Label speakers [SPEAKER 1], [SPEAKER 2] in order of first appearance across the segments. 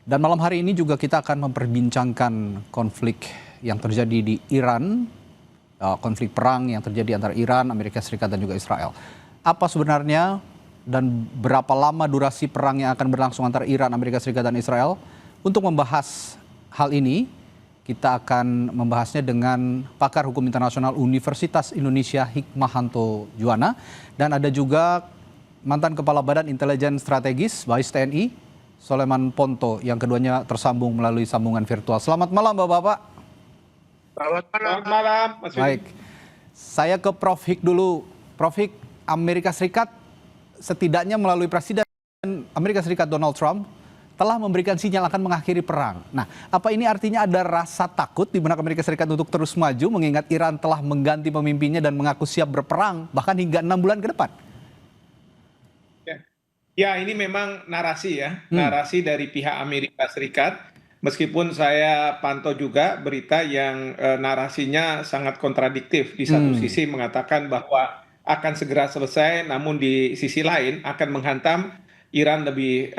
[SPEAKER 1] Dan malam hari ini juga kita akan memperbincangkan konflik yang terjadi di Iran, konflik perang yang terjadi antara Iran, Amerika Serikat dan juga Israel. Apa sebenarnya dan berapa lama durasi perang yang akan berlangsung antara Iran, Amerika Serikat dan Israel? Untuk membahas hal ini, kita akan membahasnya dengan pakar hukum internasional Universitas Indonesia Hikmahanto Juwana, dan ada juga mantan Kepala Badan Intelijen Strategis BAIS TNI, Soleman Ponto, yang keduanya tersambung melalui sambungan virtual. Selamat malam Bapak-Bapak.
[SPEAKER 2] Selamat malam, Mas Willy.
[SPEAKER 1] Baik, saya ke Prof. Hik dulu. Prof. Hik, Amerika Serikat setidaknya melalui Presiden Amerika Serikat Donald Trump telah memberikan sinyal akan mengakhiri perang. Nah, apa ini artinya ada rasa takut di benak Amerika Serikat untuk terus maju mengingat Iran telah mengganti pemimpinnya dan mengaku siap berperang bahkan hingga 6 bulan ke depan?
[SPEAKER 2] Ya, ini memang narasi ya, narasi dari pihak Amerika Serikat. Meskipun saya pantau juga berita yang narasinya sangat kontradiktif. Di satu sisi mengatakan bahwa akan segera selesai, namun di sisi lain akan menghantam Iran lebih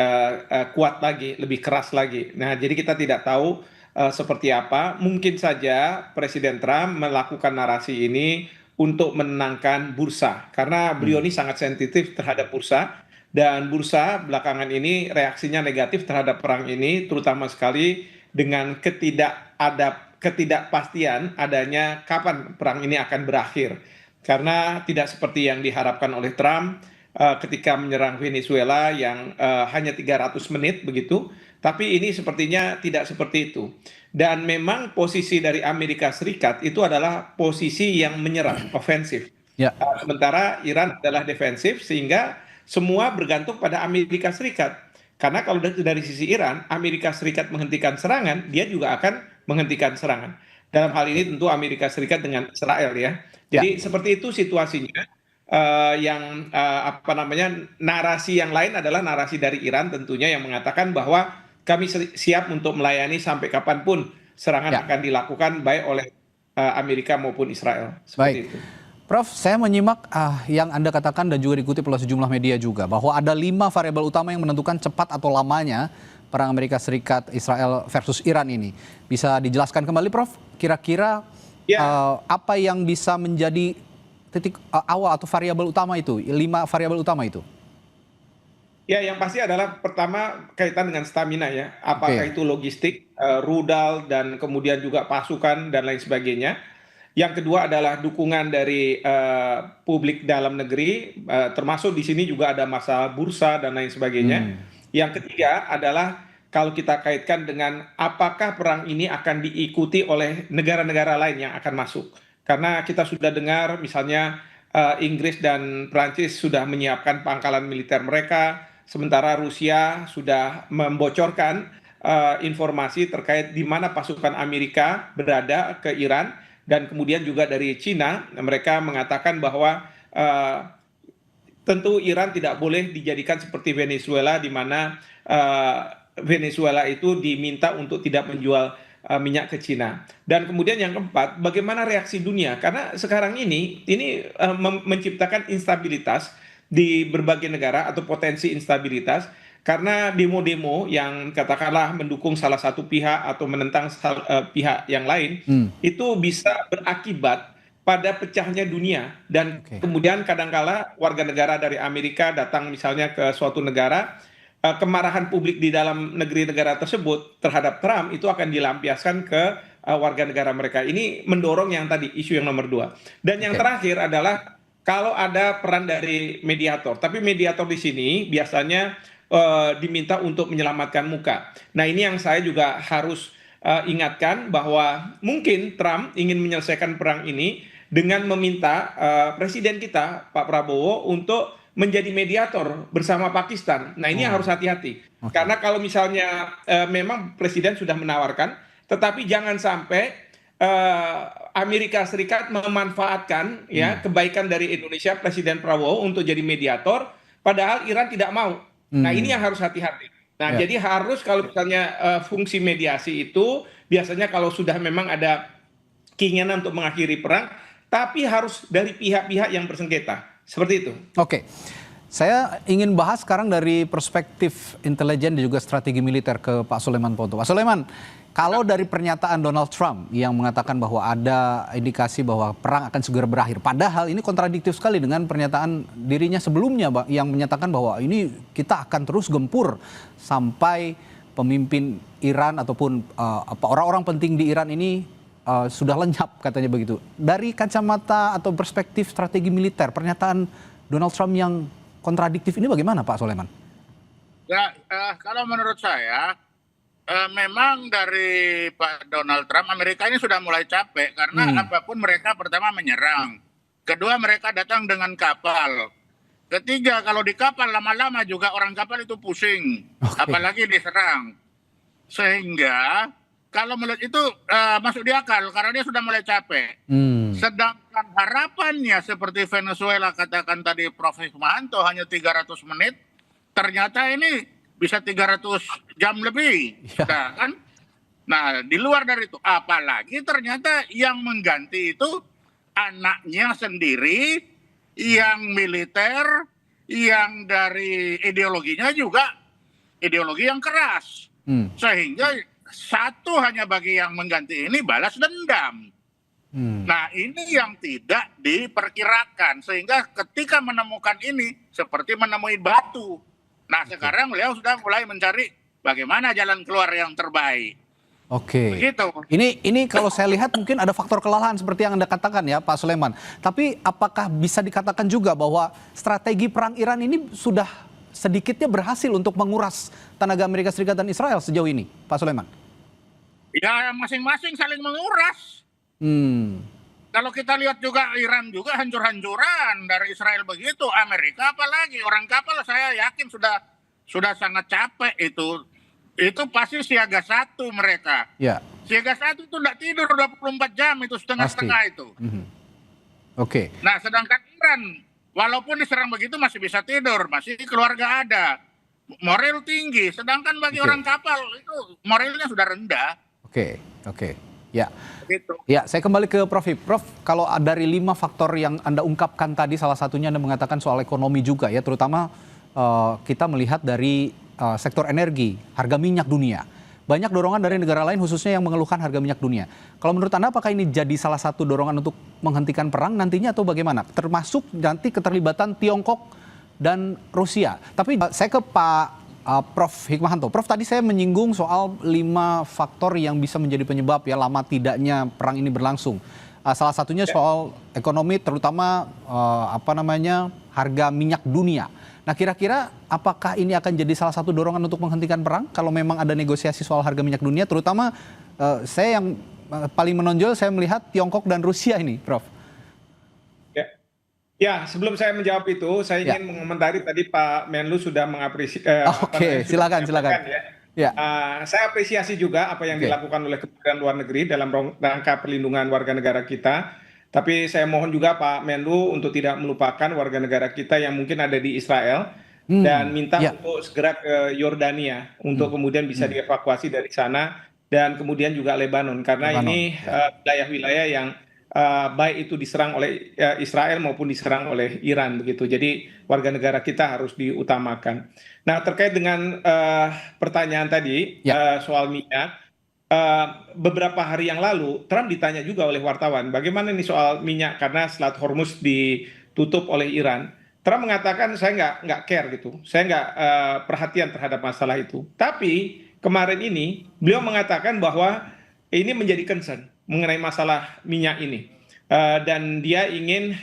[SPEAKER 2] kuat lagi, lebih keras lagi. Nah, jadi kita tidak tahu seperti apa. Mungkin saja Presiden Trump melakukan narasi ini untuk menenangkan bursa, karena beliau ini sangat sensitif terhadap bursa. Dan bursa belakangan ini reaksinya negatif terhadap perang ini, terutama sekali dengan ketidakpastian adanya kapan perang ini akan berakhir. Karena tidak seperti yang diharapkan oleh Trump ketika menyerang Venezuela yang hanya 300 menit begitu, tapi ini sepertinya tidak seperti itu. Dan memang posisi dari Amerika Serikat itu adalah posisi yang menyerang, ofensif.
[SPEAKER 1] Ya.
[SPEAKER 2] Sementara Iran adalah defensif, sehingga semua bergantung pada Amerika Serikat. Karena kalau dari sisi Iran, Amerika Serikat menghentikan serangan, dia juga akan menghentikan serangan. Dalam hal ini tentu Amerika Serikat dengan Israel ya. Jadi seperti itu situasinya. Apa namanya, narasi yang lain adalah narasi dari Iran tentunya yang mengatakan bahwa kami siap untuk melayani sampai kapanpun serangan akan dilakukan baik oleh Amerika maupun Israel. Seperti itu.
[SPEAKER 1] Prof, saya menyimak yang Anda katakan dan juga dikutip oleh sejumlah media juga bahwa ada 5 variabel utama yang menentukan cepat atau lamanya perang Amerika Serikat Israel versus Iran ini. Bisa dijelaskan kembali Prof, kira-kira apa yang bisa menjadi titik awal atau variabel utama itu, 5 variabel utama itu?
[SPEAKER 2] Ya, yang pasti adalah pertama kaitan dengan stamina ya. Apakah itu logistik, rudal, dan kemudian juga pasukan dan lain sebagainya. Yang kedua adalah dukungan dari publik dalam negeri, termasuk di sini juga ada masalah bursa dan lain sebagainya. Yang ketiga adalah kalau kita kaitkan dengan apakah perang ini akan diikuti oleh negara-negara lain yang akan masuk. Karena kita sudah dengar misalnya Inggris dan Prancis sudah menyiapkan pangkalan militer mereka, sementara Rusia sudah membocorkan informasi terkait di mana pasukan Amerika berada ke Iran. Dan kemudian juga dari Cina, mereka mengatakan bahwa tentu Iran tidak boleh dijadikan seperti Venezuela, di mana Venezuela itu diminta untuk tidak menjual minyak ke Cina. Dan kemudian yang keempat, bagaimana reaksi dunia? Karena sekarang ini menciptakan instabilitas di berbagai negara atau potensi instabilitas. Karena demo-demo yang katakanlah mendukung salah satu pihak atau menentang pihak yang lain, itu bisa berakibat pada pecahnya dunia. Dan kemudian kadangkala warga negara dari Amerika datang misalnya ke suatu negara, kemarahan publik di dalam negeri negara tersebut terhadap Trump itu akan dilampiaskan ke warga negara mereka. Ini mendorong yang tadi, isu yang nomor 2. Dan yang terakhir adalah kalau ada peran dari mediator. Tapi mediator di sini biasanya diminta untuk menyelamatkan muka. Nah, ini yang saya juga harus ingatkan bahwa mungkin Trump ingin menyelesaikan perang ini dengan meminta presiden kita, Pak Prabowo, untuk menjadi mediator bersama Pakistan. Nah, ini harus hati-hati. Karena kalau misalnya memang presiden sudah menawarkan, tetapi jangan sampai Amerika Serikat memanfaatkan ya kebaikan dari Indonesia, Presiden Prabowo, untuk jadi mediator, padahal Iran tidak mau. Nah, ini yang harus hati-hati. Nah, jadi harus kalau misalnya fungsi mediasi itu biasanya kalau sudah memang ada keinginan untuk mengakhiri perang, tapi harus dari pihak-pihak yang bersengketa. Seperti itu.
[SPEAKER 1] Oke. Saya ingin bahas sekarang dari perspektif intelijen dan juga strategi militer ke Pak Sulaiman Ponto. Pak Sulaiman, kalau dari pernyataan Donald Trump yang mengatakan bahwa ada indikasi bahwa perang akan segera berakhir, padahal ini kontradiktif sekali dengan pernyataan dirinya sebelumnya yang menyatakan bahwa ini kita akan terus gempur sampai pemimpin Iran ataupun orang-orang penting di Iran ini sudah lenyap, katanya begitu. Dari kacamata atau perspektif strategi militer, pernyataan Donald Trump yang kontradiktif ini bagaimana, Pak Sulaiman?
[SPEAKER 3] Ya, kalau menurut saya memang dari Pak Donald Trump, Amerika ini sudah mulai capek karena apapun mereka pertama menyerang, kedua mereka datang dengan kapal, ketiga kalau di kapal lama-lama juga orang kapal itu pusing, apalagi diserang, sehingga kalau melihat itu masuk di akal karena dia sudah mulai capek. Sedangkan harapannya seperti Venezuela katakan tadi Prof. Hikmahanto hanya 300 menit, ternyata ini bisa 300 jam lebih. Nah, kan? Nah, di luar dari itu, apalagi ternyata yang mengganti itu anaknya sendiri, yang militer, yang dari ideologinya juga ideologi yang keras. Sehingga satu hanya bagi yang mengganti ini balas dendam. Nah, ini yang tidak diperkirakan sehingga ketika menemukan ini seperti menemui batu. Nah, sekarang beliau sudah mulai mencari bagaimana jalan keluar yang terbaik.
[SPEAKER 1] Oke.
[SPEAKER 3] Begitu.
[SPEAKER 1] Ini kalau saya lihat mungkin ada faktor kelelahan seperti yang Anda katakan ya, Pak Sulaiman. Tapi apakah bisa dikatakan juga bahwa strategi perang Iran ini sudah sedikitnya berhasil untuk menguras tenaga Amerika Serikat dan Israel sejauh ini, Pak Sulaiman?
[SPEAKER 3] Ya, masing-masing saling menguras. Kalau kita lihat juga Iran juga hancur-hancuran dari Israel begitu, Amerika apalagi orang kapal saya yakin sudah sangat capek itu. Itu pasti siaga satu mereka.
[SPEAKER 1] Ya.
[SPEAKER 3] Siaga satu itu tidak tidur 24 jam itu setengah-setengah itu.
[SPEAKER 1] Oke.
[SPEAKER 3] Nah, sedangkan Iran walaupun diserang begitu masih bisa tidur, masih keluarga ada, moral tinggi. Sedangkan bagi orang kapal itu moralnya sudah rendah. Oke. Ya. Gitu.
[SPEAKER 1] Ya, saya kembali ke Prof. Prof, kalau dari 5 faktor yang Anda ungkapkan tadi, salah satunya Anda mengatakan soal ekonomi juga ya, terutama kita melihat dari sektor energi, harga minyak dunia. Banyak dorongan dari negara lain khususnya yang mengeluhkan harga minyak dunia. Kalau menurut Anda apakah ini jadi salah satu dorongan untuk menghentikan perang nantinya atau bagaimana? Termasuk nanti keterlibatan Tiongkok dan Rusia. Tapi saya ke Pak Prof. Hikmahanto. Prof, tadi saya menyinggung soal 5 faktor yang bisa menjadi penyebab ya lama tidaknya perang ini berlangsung. Salah satunya soal ekonomi, terutama harga minyak dunia. Nah, kira-kira apakah ini akan jadi salah satu dorongan untuk menghentikan perang kalau memang ada negosiasi soal harga minyak dunia, terutama saya yang paling menonjol saya melihat Tiongkok dan Rusia ini, Prof.
[SPEAKER 2] Ya, sebelum saya menjawab itu, saya ingin mengomentari tadi Pak Menlu sudah mengapresiasi.
[SPEAKER 1] Oke, silakan.
[SPEAKER 2] Ya. Saya apresiasi juga apa yang dilakukan oleh Kementerian Luar Negeri dalam rangka perlindungan warga negara kita. Tapi saya mohon juga Pak Menlu untuk tidak melupakan warga negara kita yang mungkin ada di Israel dan minta untuk segera ke Yordania untuk kemudian bisa dievakuasi dari sana dan kemudian juga Lebanon karena ini wilayah-wilayah yang baik itu diserang oleh Israel maupun diserang oleh Iran begitu. Jadi warga negara kita harus diutamakan. Nah, terkait dengan pertanyaan tadi soal minyak, beberapa hari yang lalu Trump ditanya juga oleh wartawan bagaimana nih soal minyak karena Selat Hormuz ditutup oleh Iran. Trump mengatakan saya nggak care gitu, saya nggak perhatian terhadap masalah itu. Tapi kemarin ini beliau mengatakan bahwa ini menjadi concern mengenai masalah minyak ini. Dan dia ingin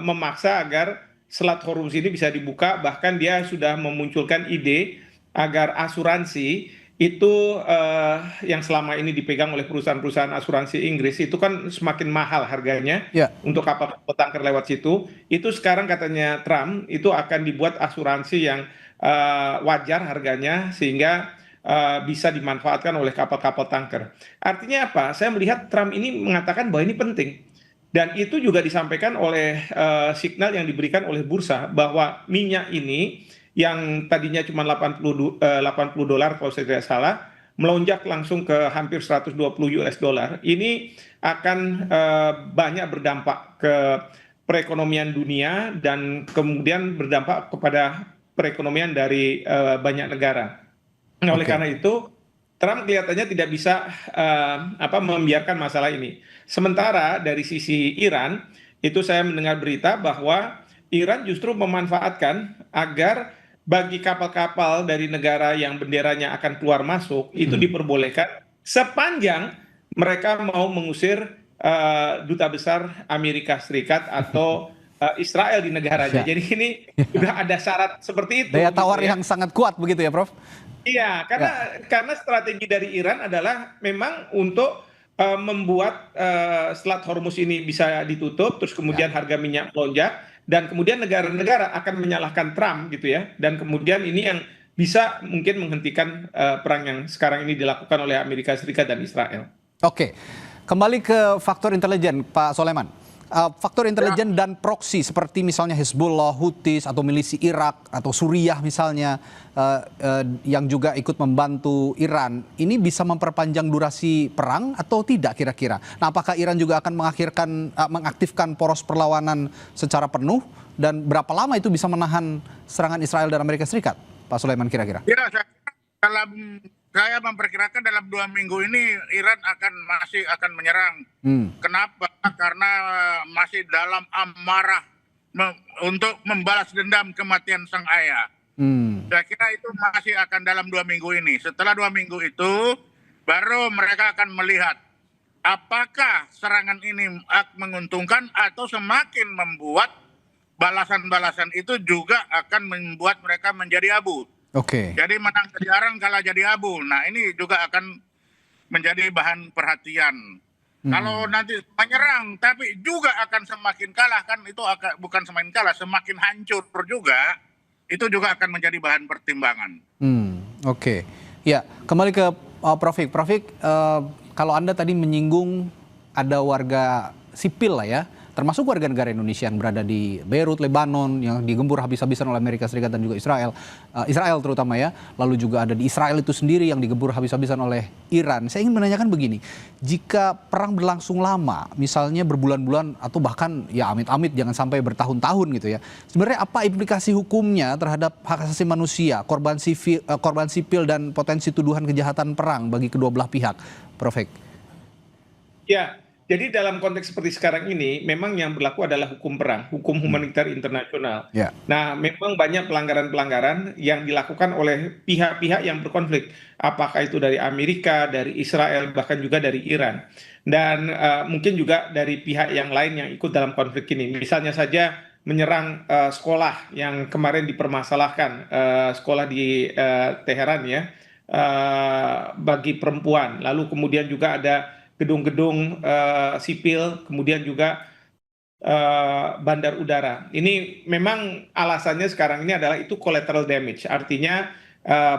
[SPEAKER 2] memaksa agar Selat Hormuz ini bisa dibuka, bahkan dia sudah memunculkan ide agar asuransi itu yang selama ini dipegang oleh perusahaan-perusahaan asuransi Inggris itu kan semakin mahal harganya untuk kapal tanker lewat situ. Itu sekarang katanya Trump itu akan dibuat asuransi yang wajar harganya sehingga bisa dimanfaatkan oleh kapal-kapal tanker. Artinya apa? Saya melihat Trump ini mengatakan bahwa ini penting. Dan itu juga disampaikan oleh signal yang diberikan oleh bursa bahwa minyak ini yang tadinya cuma $80 kalau saya tidak salah, melonjak langsung ke hampir 120 US dollar. Ini akan banyak berdampak ke perekonomian dunia dan kemudian berdampak kepada perekonomian dari banyak negara. Nah, oleh
[SPEAKER 1] Oke.
[SPEAKER 2] karena itu, Trump kelihatannya tidak bisa membiarkan masalah ini. Sementara dari sisi Iran, itu saya mendengar berita bahwa Iran justru memanfaatkan agar bagi kapal-kapal dari negara yang benderanya akan keluar masuk itu diperbolehkan sepanjang mereka mau mengusir duta besar Amerika Serikat atau Israel di negaranya.
[SPEAKER 1] Ya.
[SPEAKER 2] Jadi ini sudah ada syarat seperti itu.
[SPEAKER 1] Daya
[SPEAKER 2] gitu
[SPEAKER 1] tawar
[SPEAKER 2] ya.
[SPEAKER 1] yang sangat kuat begitu ya, Prof?
[SPEAKER 2] Iya,
[SPEAKER 1] Ya.
[SPEAKER 2] karena strategi dari Iran adalah memang untuk membuat Selat Hormuz ini bisa ditutup, terus
[SPEAKER 1] Ya.
[SPEAKER 2] kemudian harga minyak melonjak, dan kemudian negara-negara akan menyalahkan Trump gitu ya, dan kemudian ini yang bisa mungkin menghentikan perang yang sekarang ini dilakukan oleh Amerika Serikat dan Israel.
[SPEAKER 1] Oke, kembali ke faktor intelijen, Pak Soleman. Faktor
[SPEAKER 3] Ya,
[SPEAKER 1] intelijen dan proksi seperti misalnya Hezbollah, Houthis atau milisi Irak atau Suriah misalnya yang juga ikut membantu Iran, ini bisa memperpanjang durasi perang atau tidak kira-kira? Nah, apakah Iran juga akan mengaktifkan poros perlawanan secara penuh dan berapa lama itu bisa menahan serangan Israel dan Amerika Serikat, Pak Soleman kira-kira?
[SPEAKER 3] ya saya memperkirakan dalam 2 minggu ini Iran masih akan menyerang.
[SPEAKER 1] Hmm.
[SPEAKER 3] Kenapa? Karena masih dalam amarah untuk membalas dendam kematian sang ayah.
[SPEAKER 1] Hmm.
[SPEAKER 3] Saya kira itu masih akan dalam 2 minggu ini. Setelah 2 minggu itu, baru mereka akan melihat apakah serangan ini menguntungkan atau semakin membuat balasan-balasan itu juga akan membuat mereka menjadi abu.
[SPEAKER 1] Oke.
[SPEAKER 3] Jadi menang jadi arang, kalah jadi abu. Nah, ini juga akan menjadi bahan perhatian. Kalau nanti menyerang tapi juga akan semakin kalah, kan itu bukan semakin kalah, semakin hancur juga, itu juga akan menjadi bahan pertimbangan.
[SPEAKER 1] Oke. Ya, kembali ke Prof. Prof, kalau Anda tadi menyinggung ada warga sipil lah ya, termasuk warga negara Indonesia yang berada di Beirut, Lebanon, yang digempur habis-habisan oleh Amerika Serikat dan juga Israel. Israel terutama ya, lalu juga ada di Israel itu sendiri yang digempur habis-habisan oleh Iran. Saya ingin menanyakan begini, jika perang berlangsung lama, misalnya berbulan-bulan atau bahkan ya amit-amit jangan sampai bertahun-tahun gitu ya, sebenarnya apa implikasi hukumnya terhadap hak asasi manusia, korban sipil dan potensi tuduhan kejahatan perang bagi kedua belah pihak, Prof.
[SPEAKER 2] Ya, jadi dalam konteks seperti sekarang ini, memang yang berlaku adalah hukum perang, hukum humaniter internasional.
[SPEAKER 1] Ya.
[SPEAKER 2] Nah, memang banyak pelanggaran-pelanggaran yang dilakukan oleh pihak-pihak yang berkonflik, apakah itu dari Amerika, dari Israel, bahkan juga dari Iran. Dan mungkin juga dari pihak yang lain yang ikut dalam konflik ini. Misalnya saja menyerang sekolah yang kemarin dipermasalahkan, sekolah di Teheran ya, bagi perempuan. Lalu kemudian juga ada gedung-gedung sipil, kemudian juga bandar udara. Ini memang alasannya sekarang ini adalah itu collateral damage, artinya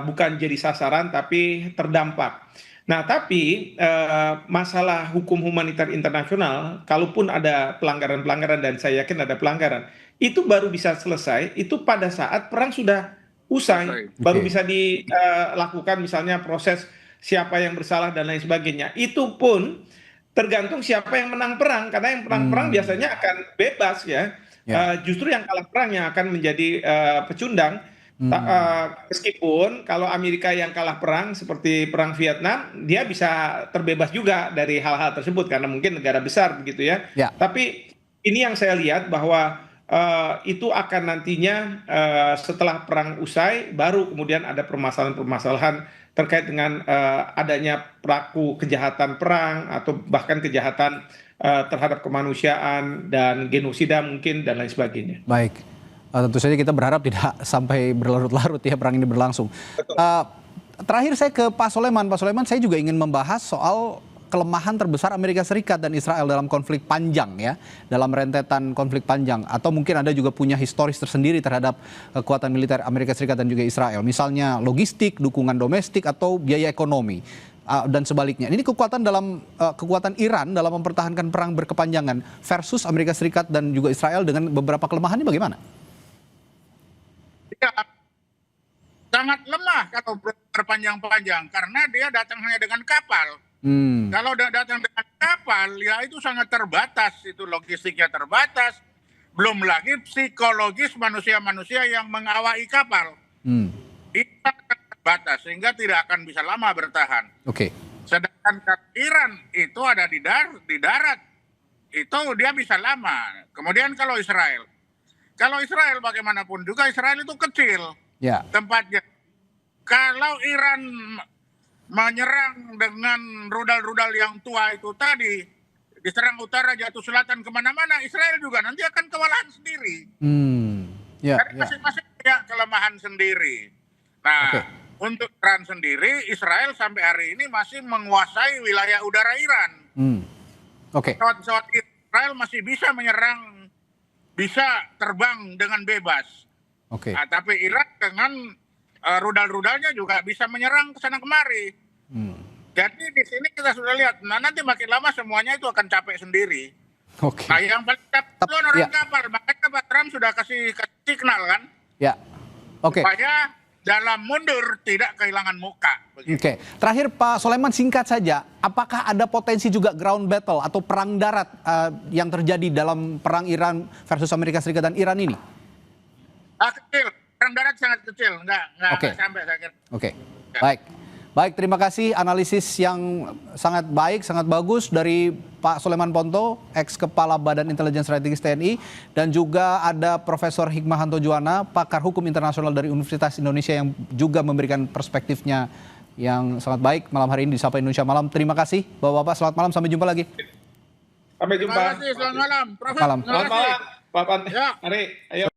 [SPEAKER 2] bukan jadi sasaran tapi terdampak. Nah, tapi masalah hukum humaniter internasional, kalaupun ada pelanggaran-pelanggaran dan saya yakin ada pelanggaran, itu baru bisa selesai itu pada saat perang sudah usai, baru
[SPEAKER 1] Oke.
[SPEAKER 2] bisa dilakukan misalnya proses siapa yang bersalah dan lain sebagainya. Itu pun tergantung siapa yang menang perang, karena yang menang perang biasanya akan bebas ya.
[SPEAKER 1] Ya.
[SPEAKER 2] Justru yang kalah perang yang akan menjadi pecundang. Meskipun kalau Amerika yang kalah perang seperti perang Vietnam, dia bisa terbebas juga dari hal-hal tersebut karena mungkin negara besar begitu ya.
[SPEAKER 1] Ya.
[SPEAKER 2] Tapi ini yang saya lihat bahwa itu akan nantinya setelah perang usai baru kemudian ada permasalahan-permasalahan terkait dengan adanya pelaku kejahatan perang atau bahkan kejahatan terhadap kemanusiaan dan genosida mungkin dan lain sebagainya.
[SPEAKER 1] Baik, tentu saja kita berharap tidak sampai berlarut-larut ya perang ini berlangsung. Terakhir saya ke Pak Soleman. Pak Soleman, saya juga ingin membahas soal kelemahan terbesar Amerika Serikat dan Israel dalam konflik panjang ya, dalam rentetan konflik panjang. Atau mungkin Anda juga punya historis tersendiri terhadap kekuatan militer Amerika Serikat dan juga Israel. Misalnya logistik, dukungan domestik, atau biaya ekonomi. Dan sebaliknya. Ini kekuatan Iran dalam mempertahankan perang berkepanjangan versus Amerika Serikat dan juga Israel dengan beberapa kelemahannya bagaimana?
[SPEAKER 3] Ya, sangat lemah kalau berpanjang-panjang karena dia datang hanya dengan kapal. Kalau datang dengan kapal, ya itu sangat terbatas, itu logistiknya terbatas, Belum lagi psikologis manusia-manusia yang mengawaki kapal. Itu akan terbatas sehingga tidak akan bisa lama bertahan.
[SPEAKER 1] Oke.
[SPEAKER 3] Sedangkan Iran itu ada di darat, itu dia bisa lama. Kemudian kalau Israel bagaimanapun juga Israel itu kecil tempatnya. Kalau Iran menyerang dengan rudal-rudal yang tua itu tadi, diserang utara, jatuh selatan, kemana-mana, Israel juga nanti akan kewalahan sendiri. Jadi masing-masing punya kelemahan sendiri. Nah, untuk Iran sendiri, Israel sampai hari ini masih menguasai wilayah udara Iran. Pesawat-pesawat Israel masih bisa menyerang, bisa terbang dengan bebas. Nah, tapi Iran dengan rudal-rudalnya juga bisa menyerang ke sana kemari. Jadi di sini kita sudah lihat, nah nanti makin lama semuanya itu akan capek sendiri. Nah yang paling capek itu orang kapal, makanya Pak Trump sudah kasih signal kan, supaya dalam mundur tidak kehilangan muka.
[SPEAKER 1] Terakhir Pak Soleman, singkat saja, apakah ada potensi juga ground battle atau perang darat yang terjadi dalam perang Iran versus Amerika Serikat dan Iran ini?
[SPEAKER 3] Kecil, perang darat sangat kecil, nggak sampai saya kira.
[SPEAKER 1] Baik, terima kasih analisis yang sangat baik, sangat bagus dari Pak Soleman Ponto, ex-Kepala Badan Intelijen Strategis TNI, dan juga ada Profesor Hikmahanto Juwana, pakar hukum internasional dari Universitas Indonesia yang juga memberikan perspektifnya yang sangat baik malam hari ini di Sapa Indonesia Malam. Terima kasih Bapak-Bapak, selamat malam, sampai jumpa lagi.
[SPEAKER 2] Sampai jumpa.
[SPEAKER 3] Terima kasih, selamat malam.
[SPEAKER 2] Selamat malam, Pak Pan. Mari, ayo.